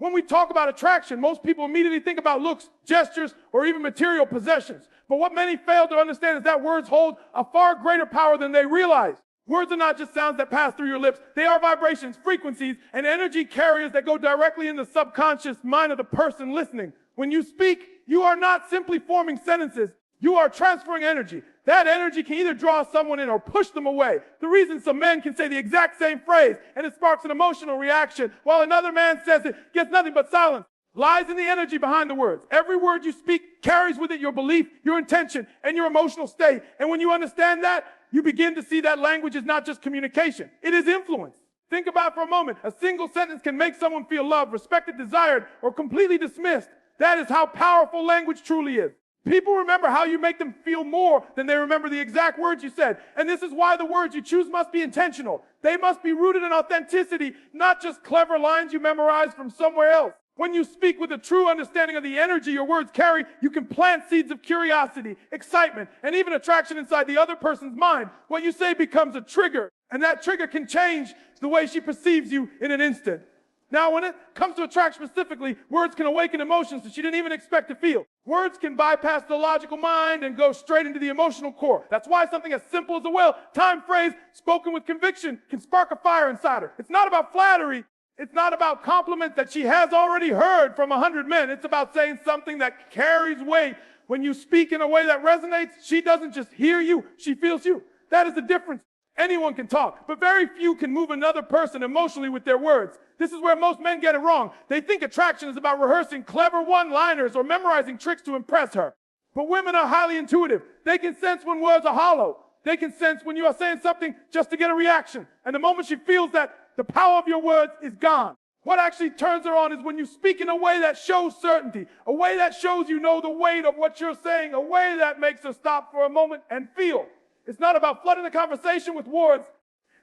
When we talk about attraction, most people immediately think about looks, gestures, or even material possessions. But what many fail to understand is that words hold a far greater power than they realize. Words are not just sounds that pass through your lips. They are vibrations, frequencies, and energy carriers that go directly in the subconscious mind of the person listening. When you speak, you are not simply forming sentences. You are transferring energy. That energy can either draw someone in or push them away. The reason some men can say the exact same phrase and it sparks an emotional reaction while another man says it gets nothing but silence lies in the energy behind the words. Every word you speak carries with it your belief, your intention, and your emotional state. And when you understand that, you begin to see that language is not just communication. It is influence. Think about it for a moment. A single sentence can make someone feel loved, respected, desired, or completely dismissed. That is how powerful language truly is. People remember how you make them feel more than they remember the exact words you said. And this is why the words you choose must be intentional. They must be rooted in authenticity, not just clever lines you memorized from somewhere else. When you speak with a true understanding of the energy your words carry, you can plant seeds of curiosity, excitement, and even attraction inside the other person's mind. What you say becomes a trigger, and that trigger can change the way she perceives you in an instant. Now, when it comes to attraction specifically, words can awaken emotions that she didn't even expect to feel. Words can bypass the logical mind and go straight into the emotional core. That's why something as simple as a well-timed phrase spoken with conviction can spark a fire inside her. It's not about flattery. It's not about compliments that she has already heard from 100 men. It's about saying something that carries weight. When you speak in a way that resonates, she doesn't just hear you, she feels you. That is the difference. Anyone can talk, but very few can move another person emotionally with their words. This is where most men get it wrong. They think attraction is about rehearsing clever one-liners or memorizing tricks to impress her. But women are highly intuitive. They can sense when words are hollow. They can sense when you are saying something just to get a reaction. And the moment she feels that, the power of your words is gone. What actually turns her on is when you speak in a way that shows certainty, a way that shows you know the weight of what you're saying, a way that makes her stop for a moment and feel. It's not about flooding the conversation with words.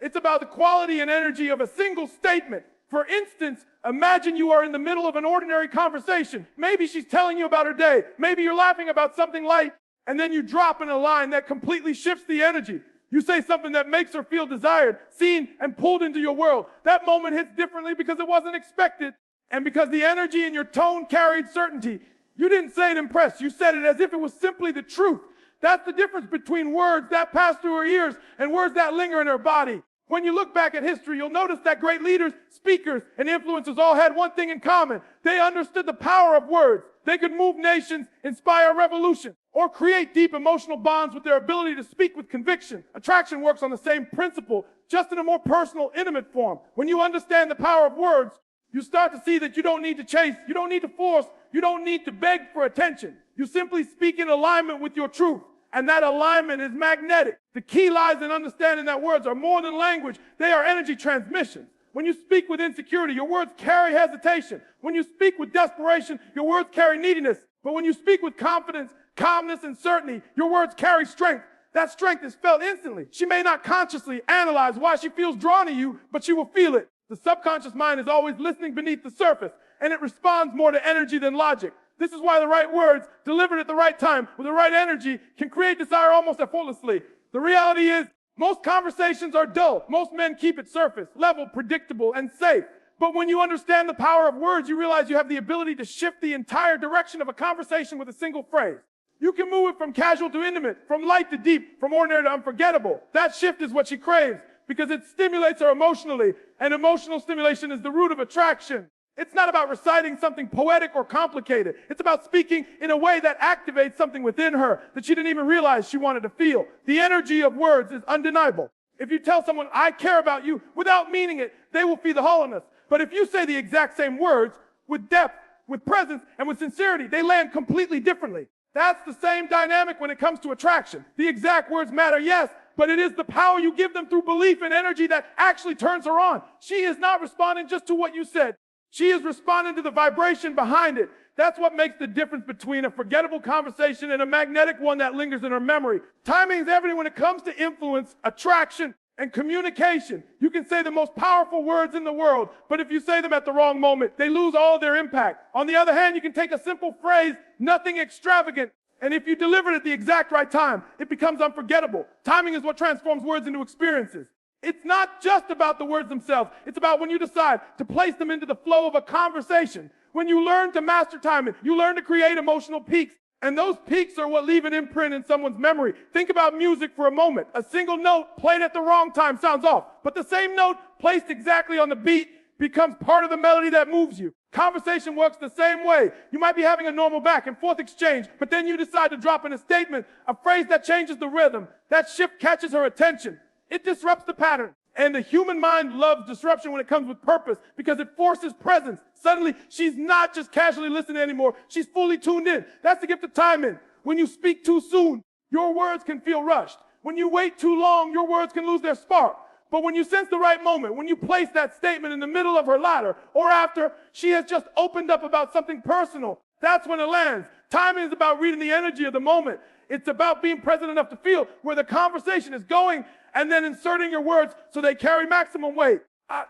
It's about the quality and energy of a single statement. For instance, imagine you are in the middle of an ordinary conversation. Maybe she's telling you about her day. Maybe you're laughing about something light, and then you drop in a line that completely shifts the energy. You say something that makes her feel desired, seen, and pulled into your world. That moment hits differently because it wasn't expected, and because the energy in your tone carried certainty. You didn't say it impressed. You said it as if it was simply the truth. That's the difference between words that pass through her ears and words that linger in her body. When you look back at history, you'll notice that great leaders, speakers, and influencers all had one thing in common. They understood the power of words. They could move nations, inspire revolution, or create deep emotional bonds with their ability to speak with conviction. Attraction works on the same principle, just in a more personal, intimate form. When you understand the power of words, you start to see that you don't need to chase, you don't need to force, you don't need to beg for attention. You simply speak in alignment with your truth. And that alignment is magnetic. The key lies in understanding that words are more than language. They are energy transmissions. When you speak with insecurity, your words carry hesitation. When you speak with desperation, your words carry neediness. But when you speak with confidence, calmness, and certainty, your words carry strength. That strength is felt instantly. She may not consciously analyze why she feels drawn to you, but she will feel it. The subconscious mind is always listening beneath the surface, and it responds more to energy than logic. This is why the right words, delivered at the right time, with the right energy, can create desire almost effortlessly. The reality is, most conversations are dull. Most men keep it surface, level, predictable, and safe. But when you understand the power of words, you realize you have the ability to shift the entire direction of a conversation with a single phrase. You can move it from casual to intimate, from light to deep, from ordinary to unforgettable. That shift is what she craves, because it stimulates her emotionally, and emotional stimulation is the root of attraction. It's not about reciting something poetic or complicated. It's about speaking in a way that activates something within her that she didn't even realize she wanted to feel. The energy of words is undeniable. If you tell someone, I care about you, without meaning it, they will feel the hollowness. But if you say the exact same words with depth, with presence, and with sincerity, they land completely differently. That's the same dynamic when it comes to attraction. The exact words matter, yes, but it is the power you give them through belief and energy that actually turns her on. She is not responding just to what you said. She is responding to the vibration behind it. That's what makes the difference between a forgettable conversation and a magnetic one that lingers in her memory. Timing is everything when it comes to influence, attraction, and communication. You can say the most powerful words in the world, but if you say them at the wrong moment, they lose all their impact. On the other hand, you can take a simple phrase, nothing extravagant, and if you deliver it at the exact right time, it becomes unforgettable. Timing is what transforms words into experiences. It's not just about the words themselves. It's about when you decide to place them into the flow of a conversation. When you learn to master timing, you learn to create emotional peaks. And those peaks are what leave an imprint in someone's memory. Think about music for a moment. A single note played at the wrong time sounds off, but the same note placed exactly on the beat becomes part of the melody that moves you. Conversation works the same way. You might be having a normal back and forth exchange, but then you decide to drop in a statement, a phrase that changes the rhythm. That shift catches her attention. It disrupts the pattern. And the human mind loves disruption when it comes with purpose because it forces presence. Suddenly, she's not just casually listening anymore. She's fully tuned in. That's the gift of timing. When you speak too soon, your words can feel rushed. When you wait too long, your words can lose their spark. But when you sense the right moment, when you place that statement in the middle of her ladder or after she has just opened up about something personal, that's when it lands. Timing is about reading the energy of the moment. It's about being present enough to feel where the conversation is going and then inserting your words so they carry maximum weight.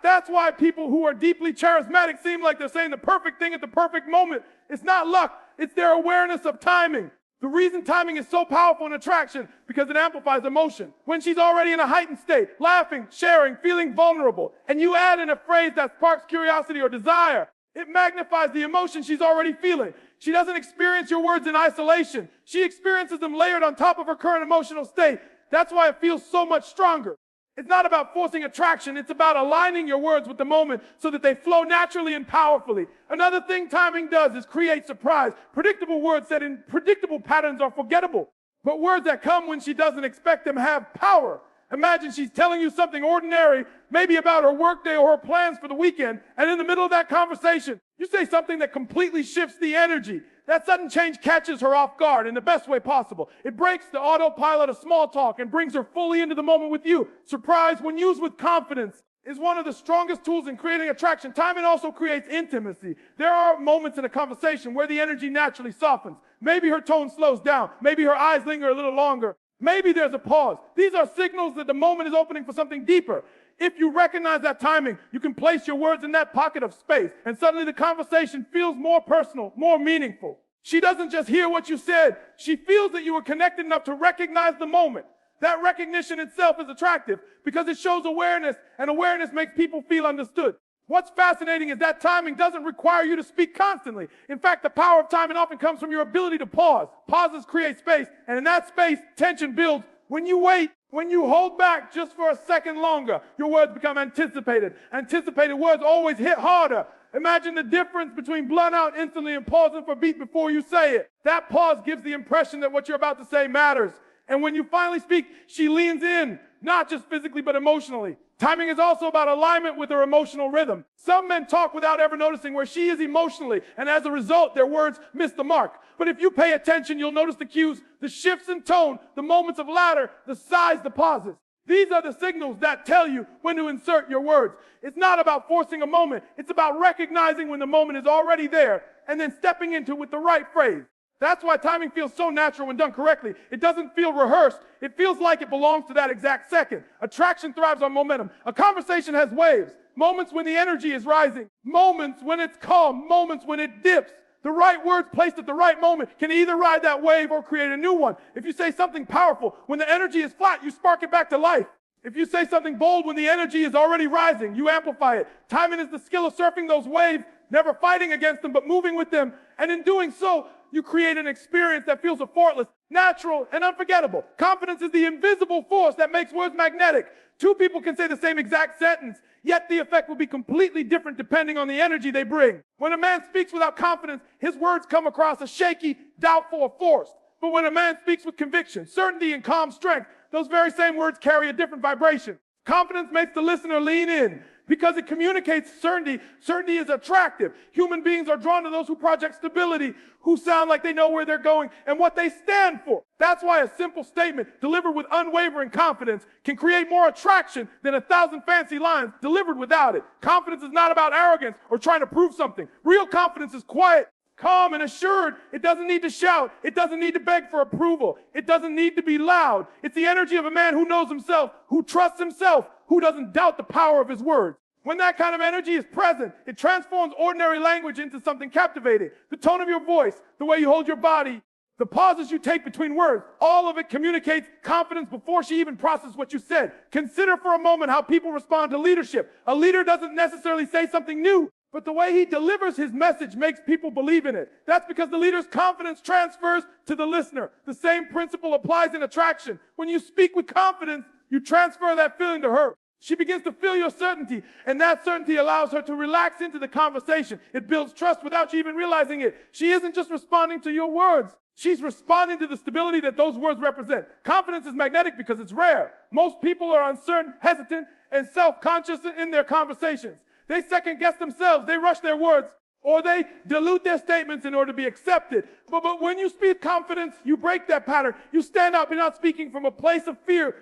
That's why people who are deeply charismatic seem like they're saying the perfect thing at the perfect moment. It's not luck. It's their awareness of timing. The reason timing is so powerful in attraction because it amplifies emotion. When she's already in a heightened state, laughing, sharing, feeling vulnerable, and you add in a phrase that sparks curiosity or desire, it magnifies the emotion she's already feeling. She doesn't experience your words in isolation. She experiences them layered on top of her current emotional state. That's why it feels so much stronger. It's not about forcing attraction. It's about aligning your words with the moment so that they flow naturally and powerfully. Another thing timing does is create surprise. Predictable words set in predictable patterns are forgettable. But words that come when she doesn't expect them have power. Imagine she's telling you something ordinary, maybe about her workday or her plans for the weekend, and in the middle of that conversation, you say something that completely shifts the energy. That sudden change catches her off guard in the best way possible. It breaks the autopilot of small talk and brings her fully into the moment with you. Surprise, when used with confidence, is one of the strongest tools in creating attraction. Timing also creates intimacy. There are moments in a conversation where the energy naturally softens. Maybe her tone slows down. Maybe her eyes linger a little longer. Maybe there's a pause. These are signals that the moment is opening for something deeper. If you recognize that timing, you can place your words in that pocket of space, and suddenly the conversation feels more personal, more meaningful. She doesn't just hear what you said. She feels that you were connected enough to recognize the moment. That recognition itself is attractive because it shows awareness, and awareness makes people feel understood. What's fascinating is that timing doesn't require you to speak constantly. In fact, the power of timing often comes from your ability to pause. Pauses create space, and in that space, tension builds. When you wait, when you hold back just for a second longer, your words become anticipated. Anticipated words always hit harder. Imagine the difference between blunt out instantly and pausing for a beat before you say it. That pause gives the impression that what you're about to say matters. And when you finally speak, she leans in, not just physically, but emotionally. Timing is also about alignment with her emotional rhythm. Some men talk without ever noticing where she is emotionally, and as a result, their words miss the mark. But if you pay attention, you'll notice the cues, the shifts in tone, the moments of ladder, the sighs, the pauses. These are the signals that tell you when to insert your words. It's not about forcing a moment. It's about recognizing when the moment is already there and then stepping into it with the right phrase. That's why timing feels so natural when done correctly. It doesn't feel rehearsed. It feels like it belongs to that exact second. Attraction thrives on momentum. A conversation has waves. Moments when the energy is rising. Moments when it's calm. Moments when it dips. The right words placed at the right moment can either ride that wave or create a new one. If you say something powerful, when the energy is flat, you spark it back to life. If you say something bold when the energy is already rising, you amplify it. Timing is the skill of surfing those waves, never fighting against them, but moving with them. And in doing so, you create an experience that feels effortless, natural, and unforgettable. Confidence is the invisible force that makes words magnetic. Two people can say the same exact sentence, yet the effect will be completely different depending on the energy they bring. When a man speaks without confidence, his words come across as shaky, doubtful, or forced. But when a man speaks with conviction, certainty, and calm strength, those very same words carry a different vibration. Confidence makes the listener lean in because it communicates certainty. Certainty is attractive. Human beings are drawn to those who project stability, who sound like they know where they're going and what they stand for. That's why a simple statement delivered with unwavering confidence can create more attraction than 1,000 fancy lines delivered without it. Confidence is not about arrogance or trying to prove something. Real confidence is quiet, calm, and assured. It doesn't need to shout. It doesn't need to beg for approval. It doesn't need to be loud. It's the energy of a man who knows himself, who trusts himself, who doesn't doubt the power of his words. When that kind of energy is present, it transforms ordinary language into something captivating. The tone of your voice, the way you hold your body, The pauses you take between words, all of it communicates confidence before she even processes what you said. Consider for a moment how people respond to leadership. A leader doesn't necessarily say something new, but the way he delivers his message makes people believe in it. That's because the leader's confidence transfers to the listener. The same principle applies in attraction. When you speak with confidence, you transfer that feeling to her. She begins to feel your certainty, and that certainty allows her to relax into the conversation. It builds trust without you even realizing it. She isn't just responding to your words. She's responding to the stability that those words represent. Confidence is magnetic because it's rare. Most people are uncertain, hesitant, and self-conscious in their conversations. They second-guess themselves. They rush their words, or they dilute their statements in order to be accepted. But when you speak confidence, you break that pattern. You stand up. You're not speaking from a place of fear.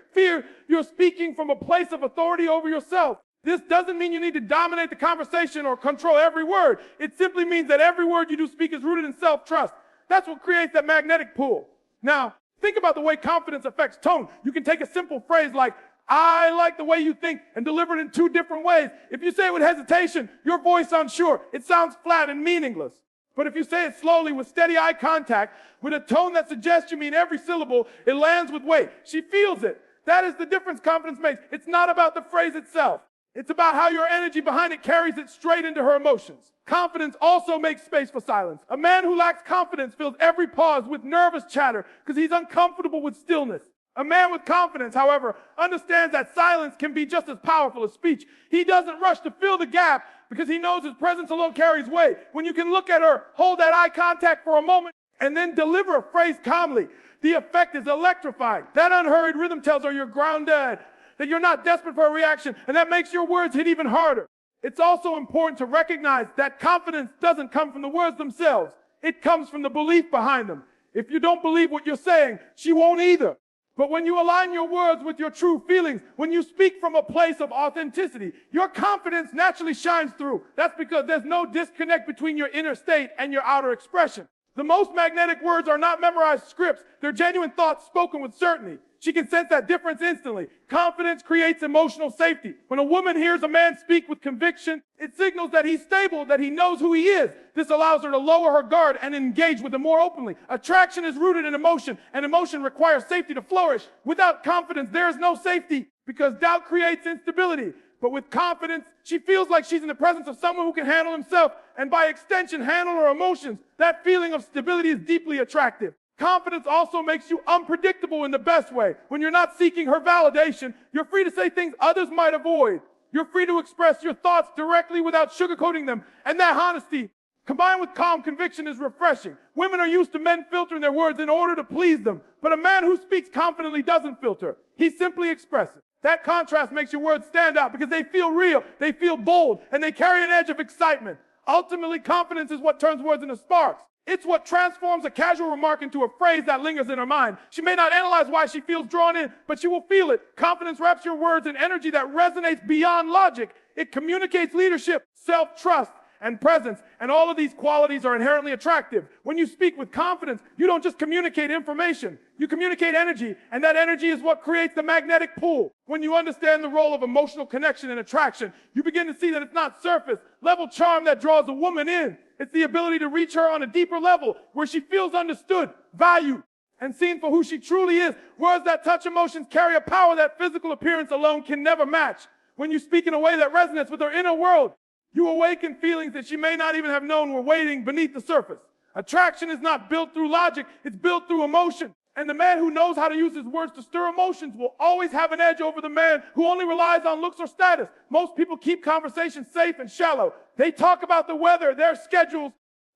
You're speaking from a place of authority over yourself. This doesn't mean you need to dominate the conversation or control every word. It simply means that every word you do speak is rooted in self-trust. That's what creates that magnetic pull. Now, think about the way confidence affects tone. You can take a simple phrase like, I like the way you think, and deliver it in two different ways. If you say it with hesitation, your voice unsure. It sounds flat and meaningless. But if you say it slowly with steady eye contact, with a tone that suggests you mean every syllable, it lands with weight. She feels it. That is the difference confidence makes. It's not about the phrase itself. It's about how your energy behind it carries it straight into her emotions. Confidence also makes space for silence. A man who lacks confidence fills every pause with nervous chatter because he's uncomfortable with stillness. A man with confidence, however, understands that silence can be just as powerful as speech. He doesn't rush to fill the gap because he knows his presence alone carries weight. When you can look at her, hold that eye contact for a moment, and then deliver a phrase calmly, the effect is electrifying. That unhurried rhythm tells her you're grounded, that you're not desperate for a reaction, and that makes your words hit even harder. It's also important to recognize that confidence doesn't come from the words themselves. It comes from the belief behind them. If you don't believe what you're saying, she won't either. But when you align your words with your true feelings, when you speak from a place of authenticity, your confidence naturally shines through. That's because there's no disconnect between your inner state and your outer expression. The most magnetic words are not memorized scripts. They're genuine thoughts spoken with certainty. She can sense that difference instantly. Confidence creates emotional safety. When a woman hears a man speak with conviction, it signals that he's stable, that he knows who he is. This allows her to lower her guard and engage with him more openly. Attraction is rooted in emotion, and emotion requires safety to flourish. Without confidence, there is no safety because doubt creates instability. But with confidence, she feels like she's in the presence of someone who can handle himself and by extension handle her emotions. That feeling of stability is deeply attractive. Confidence also makes you unpredictable in the best way. When you're not seeking her validation, you're free to say things others might avoid. You're free to express your thoughts directly without sugarcoating them. And that honesty, combined with calm conviction, is refreshing. Women are used to men filtering their words in order to please them. But a man who speaks confidently doesn't filter. He simply expresses. That contrast makes your words stand out because they feel real, they feel bold, and they carry an edge of excitement. Ultimately, confidence is what turns words into sparks. It's what transforms a casual remark into a phrase that lingers in her mind. She may not analyze why she feels drawn in, but she will feel it. Confidence wraps your words in energy that resonates beyond logic. It communicates leadership, self-trust, and presence, and all of these qualities are inherently attractive. When you speak with confidence, you don't just communicate information, you communicate energy, and that energy is what creates the magnetic pull. When you understand the role of emotional connection and attraction, you begin to see that it's not surface level charm that draws a woman in. It's the ability to reach her on a deeper level where she feels understood, valued, and seen for who she truly is. Words that touch emotions carry a power that physical appearance alone can never match. When you speak in a way that resonates with her inner world, you awaken feelings that she may not even have known were waiting beneath the surface. Attraction is not built through logic, it's built through emotion. And the man who knows how to use his words to stir emotions will always have an edge over the man who only relies on looks or status. Most people keep conversations safe and shallow. They talk about the weather, their schedules,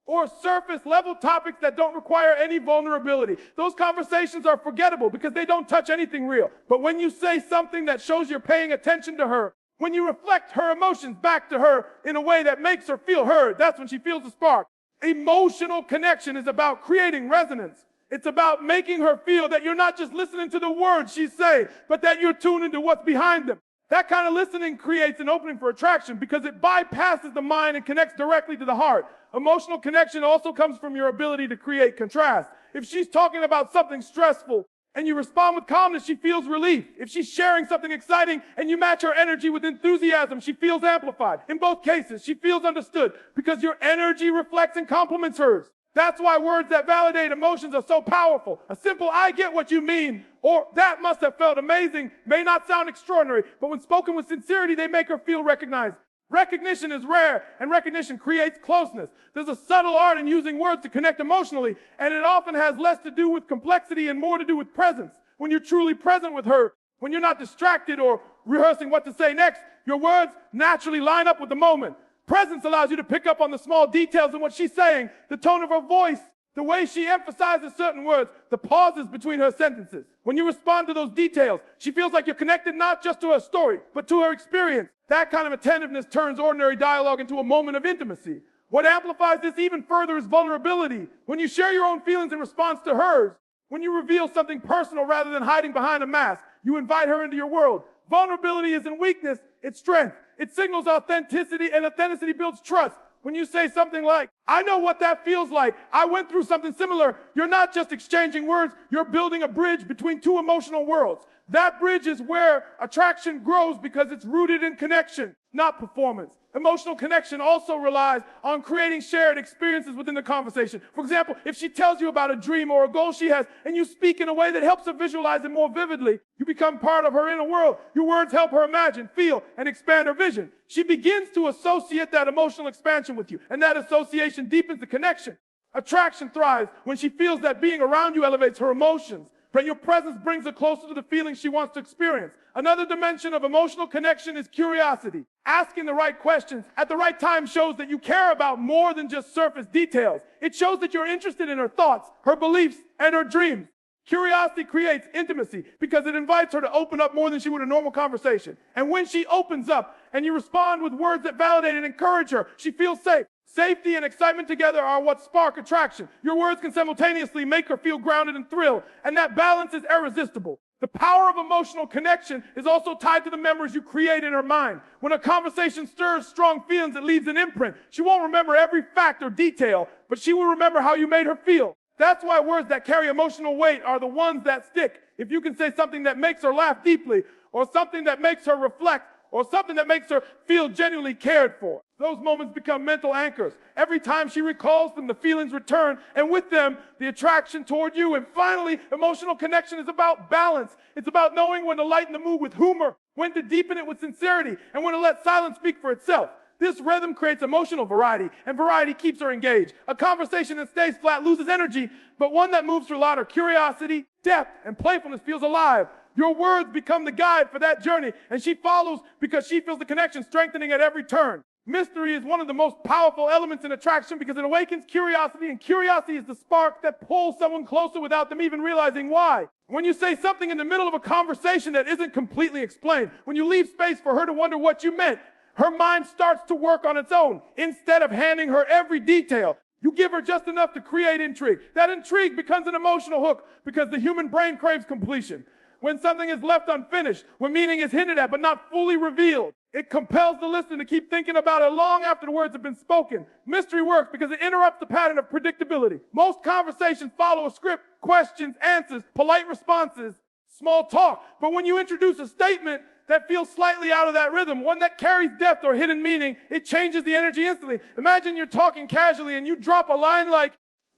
or surface level topics that don't require any vulnerability. Those conversations are forgettable because they don't touch anything real. But when you say something that shows you're paying attention to her, when you reflect her emotions back to her in a way that makes her feel heard, that's when she feels the spark. Emotional connection is about creating resonance. It's about making her feel that you're not just listening to the words she's saying, but that you're tuned into what's behind them. That kind of listening creates an opening for attraction because it bypasses the mind and connects directly to the heart. Emotional connection also comes from your ability to create contrast. If she's talking about something stressful and you respond with calmness, she feels relief. If she's sharing something exciting and you match her energy with enthusiasm, she feels amplified. In both cases, she feels understood because your energy reflects and complements hers. That's why words that validate emotions are so powerful. A simple "I get what you mean" or "that must have felt amazing" may not sound extraordinary, but when spoken with sincerity, they make her feel recognized. Recognition is rare, and recognition creates closeness. There's a subtle art in using words to connect emotionally, and it often has less to do with complexity and more to do with presence. When you're truly present with her, when you're not distracted or rehearsing what to say next, your words naturally line up with the moment. Presence allows you to pick up on the small details in what she's saying, the tone of her voice, the way she emphasizes certain words, the pauses between her sentences. When you respond to those details, she feels like you're connected not just to her story, but to her experience. That kind of attentiveness turns ordinary dialogue into a moment of intimacy. What amplifies this even further is vulnerability. When you share your own feelings in response to hers, when you reveal something personal rather than hiding behind a mask, you invite her into your world. Vulnerability isn't weakness, it's strength. It signals authenticity, and authenticity builds trust. When you say something like, "I know what that feels like. I went through something similar," you're not just exchanging words, you're building a bridge between two emotional worlds. That bridge is where attraction grows because it's rooted in connection, not performance. Emotional connection also relies on creating shared experiences within the conversation. For example, if she tells you about a dream or a goal she has, and you speak in a way that helps her visualize it more vividly, you become part of her inner world. Your words help her imagine, feel, and expand her vision. She begins to associate that emotional expansion with you, and that association deepens the connection. Attraction thrives when she feels that being around you elevates her emotions. But your presence brings her closer to the feelings she wants to experience. Another dimension of emotional connection is curiosity. Asking the right questions at the right time shows that you care about more than just surface details. It shows that you're interested in her thoughts, her beliefs, and her dreams. Curiosity creates intimacy because it invites her to open up more than she would in a normal conversation. And when she opens up and you respond with words that validate and encourage her, she feels safe. Safety and excitement together are what spark attraction. Your words can simultaneously make her feel grounded and thrilled, and that balance is irresistible. The power of emotional connection is also tied to the memories you create in her mind. When a conversation stirs strong feelings, it leaves an imprint. She won't remember every fact or detail, but she will remember how you made her feel. That's why words that carry emotional weight are the ones that stick. If you can say something that makes her laugh deeply, or something that makes her reflect, or something that makes her feel genuinely cared for, those moments become mental anchors. Every time she recalls them, the feelings return, and with them, the attraction toward you. And finally, emotional connection is about balance. It's about knowing when to lighten the mood with humor, when to deepen it with sincerity, and when to let silence speak for itself. This rhythm creates emotional variety, and variety keeps her engaged. A conversation that stays flat loses energy, but one that moves through louder curiosity, depth, and playfulness feels alive. Your words become the guide for that journey, and she follows because she feels the connection strengthening at every turn. Mystery is one of the most powerful elements in attraction because it awakens curiosity, and curiosity is the spark that pulls someone closer without them even realizing why. When you say something in the middle of a conversation that isn't completely explained, when you leave space for her to wonder what you meant, her mind starts to work on its own. Instead of handing her every detail, you give her just enough to create intrigue. That intrigue becomes an emotional hook because the human brain craves completion. When something is left unfinished, when meaning is hinted at but not fully revealed, it compels the listener to keep thinking about it long after the words have been spoken. Mystery works because it interrupts the pattern of predictability. Most conversations follow a script: questions, answers, polite responses, small talk. But when you introduce a statement that feels slightly out of that rhythm, one that carries depth or hidden meaning, it changes the energy instantly. Imagine you're talking casually and you drop a line like,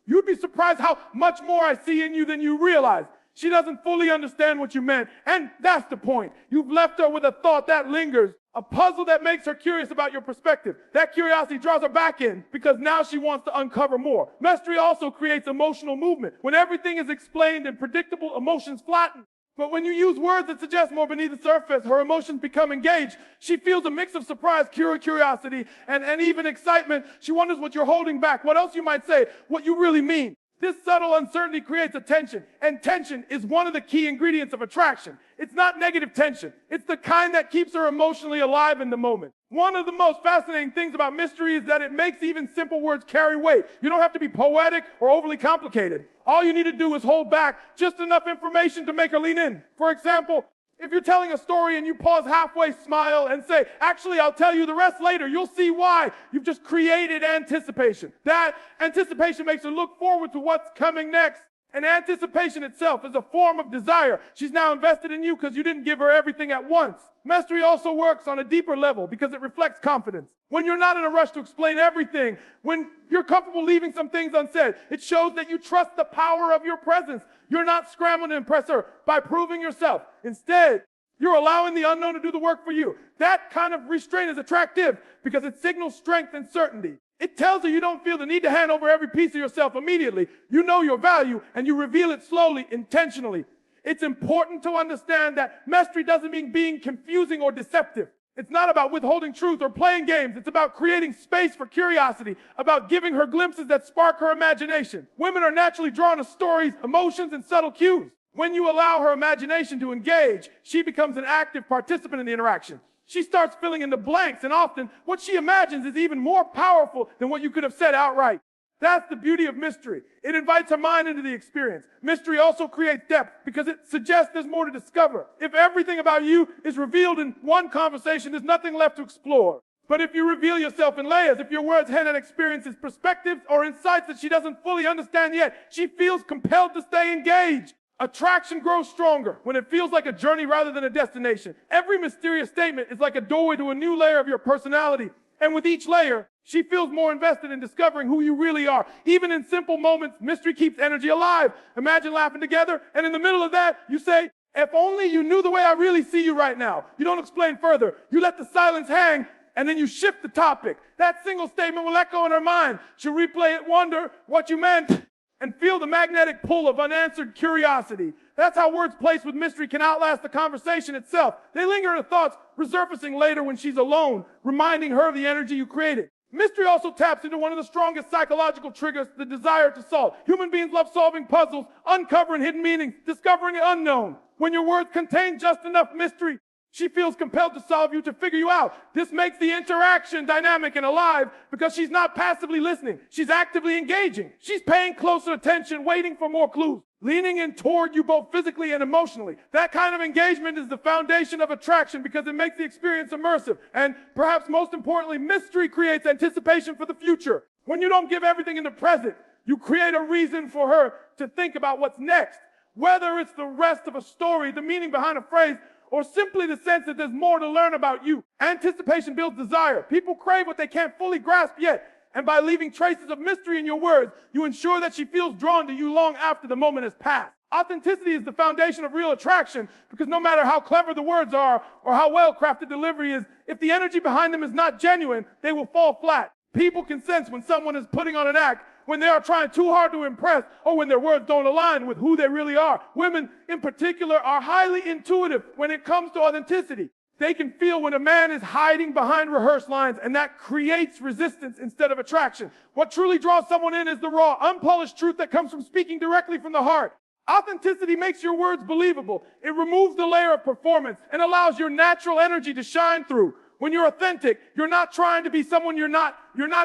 "You'd be surprised how much more I see in you than you realize." She doesn't fully understand what you meant, and that's the point. You've left her with a thought that lingers, a puzzle that makes her curious about your perspective. That curiosity draws her back in because now she wants to uncover more. Mystery also creates emotional movement. When everything is explained and predictable, emotions flatten. But when you use words that suggest more beneath the surface, her emotions become engaged. She feels a mix of surprise, curiosity, and even excitement. She wonders what you're holding back, what else you might say, what you really mean. This subtle uncertainty creates a tension, and tension is one of the key ingredients of attraction. It's not negative tension. It's the kind that keeps her emotionally alive in the moment. One of the most fascinating things about mystery is that it makes even simple words carry weight. You don't have to be poetic or overly complicated. All you need to do is hold back just enough information to make her lean in. For example, if you're telling a story and you pause halfway, smile, and say, "Actually, I'll tell you the rest later," you'll see why. You've just created anticipation. That anticipation makes her look forward to what's coming next. And anticipation itself is a form of desire. She's now invested in you because you didn't give her everything at once. Mastery also works on a deeper level because it reflects confidence. When you're not in a rush to explain everything, when you're comfortable leaving some things unsaid, it shows that you trust the power of your presence. You're not scrambling to impress her by proving yourself. Instead, you're allowing the unknown to do the work for you. That kind of restraint is attractive because it signals strength and certainty. It tells her you don't feel the need to hand over every piece of yourself immediately. You know your value and you reveal it slowly, intentionally. It's important to understand that mastery doesn't mean being confusing or deceptive. It's not about withholding truth or playing games. It's about creating space for curiosity, about giving her glimpses that spark her imagination. Women are naturally drawn to stories, emotions, and subtle cues. When you allow her imagination to engage, she becomes an active participant in the interaction. She starts filling in the blanks, and often what she imagines is even more powerful than what you could have said outright. That's the beauty of mystery. It invites her mind into the experience. Mystery also creates depth because it suggests there's more to discover. If everything about you is revealed in one conversation, there's nothing left to explore. But if you reveal yourself in layers, if your words hint at experiences, perspectives, or insights that she doesn't fully understand yet, she feels compelled to stay engaged. Attraction grows stronger when it feels like a journey rather than a destination. Every mysterious statement is like a doorway to a new layer of your personality. And with each layer, she feels more invested in discovering who you really are. Even in simple moments, mystery keeps energy alive. Imagine laughing together, and in the middle of that, you say, "If only you knew the way I really see you right now." You don't explain further. You let the silence hang, and then you shift the topic. That single statement will echo in her mind. She'll replay it, wonder what you meant, and feel the magnetic pull of unanswered curiosity. That's how words placed with mystery can outlast the conversation itself. They linger in her thoughts, resurfacing later when she's alone, reminding her of the energy you created. Mystery also taps into one of the strongest psychological triggers, the desire to solve. Human beings love solving puzzles, uncovering hidden meanings, discovering the unknown. When your words contain just enough mystery, she feels compelled to solve you, to figure you out. This makes the interaction dynamic and alive because she's not passively listening. She's actively engaging. She's paying closer attention, waiting for more clues, leaning in toward you both physically and emotionally. That kind of engagement is the foundation of attraction because it makes the experience immersive. And perhaps most importantly, mystery creates anticipation for the future. When you don't give everything in the present, you create a reason for her to think about what's next. Whether it's the rest of a story, the meaning behind a phrase, or simply the sense that there's more to learn about you. Anticipation builds desire. People crave what they can't fully grasp yet. And by leaving traces of mystery in your words, you ensure that she feels drawn to you long after the moment has passed. Authenticity is the foundation of real attraction because no matter how clever the words are or how well-crafted delivery is, if the energy behind them is not genuine, they will fall flat. People can sense when someone is putting on an act, when they are trying too hard to impress, or when their words don't align with who they really are. Women, in particular, are highly intuitive when it comes to authenticity. They can feel when a man is hiding behind rehearsed lines, and that creates resistance instead of attraction. What truly draws someone in is the raw, unpolished truth that comes from speaking directly from the heart. Authenticity makes your words believable. It removes the layer of performance and allows your natural energy to shine through. When you're authentic, you're not trying to be someone you're not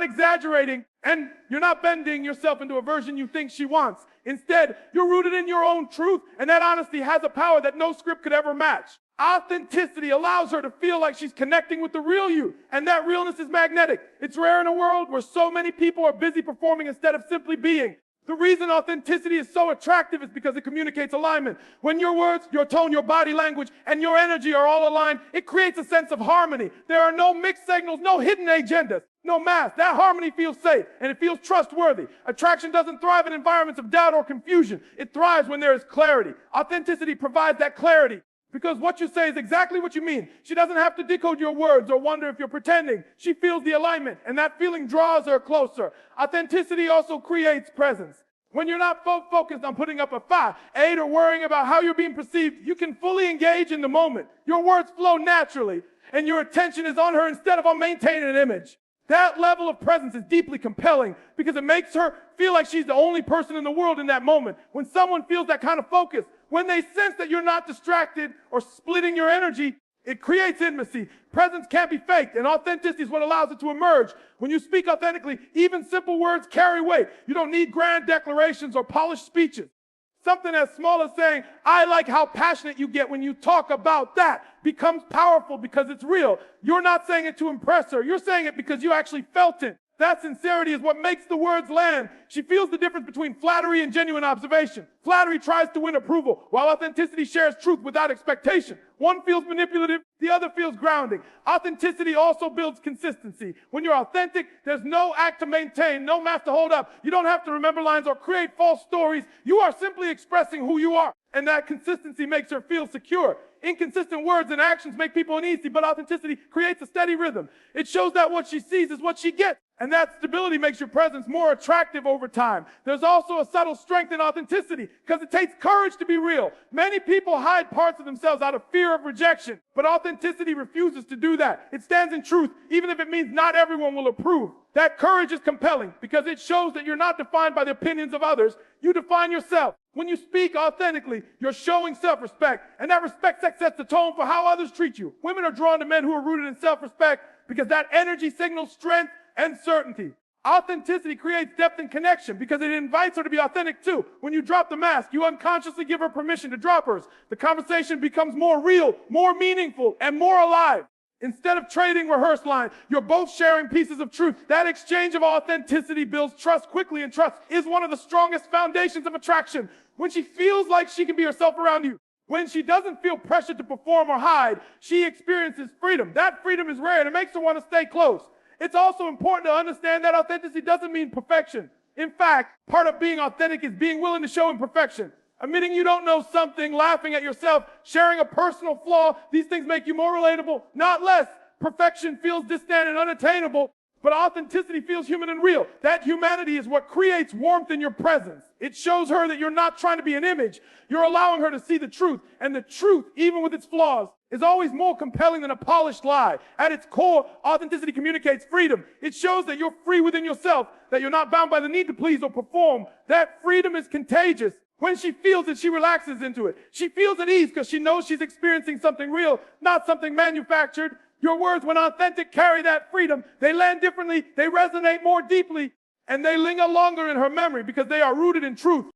exaggerating, and you're not bending yourself into a version you think she wants. Instead, you're rooted in your own truth, and that honesty has a power that no script could ever match. Authenticity allows her to feel like she's connecting with the real you, and that realness is magnetic. It's rare in a world where so many people are busy performing instead of simply being. The reason authenticity is so attractive is because it communicates alignment. When your words, your tone, your body language, and your energy are all aligned, it creates a sense of harmony. There are no mixed signals, no hidden agendas, no mask. That harmony feels safe, and it feels trustworthy. Attraction doesn't thrive in environments of doubt or confusion. It thrives when there is clarity. Authenticity provides that clarity. Because what you say is exactly what you mean. She doesn't have to decode your words or wonder if you're pretending. She feels the alignment, and that feeling draws her closer. Authenticity also creates presence. When you're not focused on putting up a fight, or worrying about how you're being perceived, you can fully engage in the moment. Your words flow naturally, and your attention is on her instead of on maintaining an image. That level of presence is deeply compelling because it makes her feel like she's the only person in the world in that moment. When someone feels that kind of focus, when they sense that you're not distracted or splitting your energy, it creates intimacy. Presence can't be faked, and authenticity is what allows it to emerge. When you speak authentically, even simple words carry weight. You don't need grand declarations or polished speeches. Something as small as saying, "I like how passionate you get when you talk about that," becomes powerful because it's real. You're not saying it to impress her. You're saying it because you actually felt it. That sincerity is what makes the words land. She feels the difference between flattery and genuine observation. Flattery tries to win approval, while authenticity shares truth without expectation. One feels manipulative, the other feels grounding. Authenticity also builds consistency. When you're authentic, there's no act to maintain, no math to hold up. You don't have to remember lines or create false stories. You are simply expressing who you are. And that consistency makes her feel secure. Inconsistent words and actions make people uneasy, but authenticity creates a steady rhythm. It shows that what she sees is what she gets. And that stability makes your presence more attractive over time. There's also a subtle strength in authenticity because it takes courage to be real. Many people hide parts of themselves out of fear of rejection, but authenticity refuses to do that. It stands in truth, even if it means not everyone will approve. That courage is compelling because it shows that you're not defined by the opinions of others. You define yourself. When you speak authentically, you're showing self-respect, and that respect sets the tone for how others treat you. Women are drawn to men who are rooted in self-respect because that energy signals strength and certainty. Authenticity creates depth and connection because it invites her to be authentic too. When you drop the mask, you unconsciously give her permission to drop hers. The conversation becomes more real, more meaningful, and more alive. Instead of trading rehearsed lines, you're both sharing pieces of truth. That exchange of authenticity builds trust quickly, and trust is one of the strongest foundations of attraction. When she feels like she can be herself around you, when she doesn't feel pressured to perform or hide, she experiences freedom. That freedom is rare, and it makes her want to stay close. It's also important to understand that authenticity doesn't mean perfection. In fact, part of being authentic is being willing to show imperfection. Admitting you don't know something, laughing at yourself, sharing a personal flaw, these things make you more relatable, not less. Perfection feels distant and unattainable, but authenticity feels human and real. That humanity is what creates warmth in your presence. It shows her that you're not trying to be an image. You're allowing her to see the truth, and the truth, even with its flaws, is always more compelling than a polished lie. At its core, authenticity communicates freedom. It shows that you're free within yourself, that you're not bound by the need to please or perform. That freedom is contagious. When she feels it, she relaxes into it. She feels at ease because she knows she's experiencing something real, not something manufactured. Your words, when authentic, carry that freedom. They land differently, they resonate more deeply, and they linger longer in her memory because they are rooted in truth.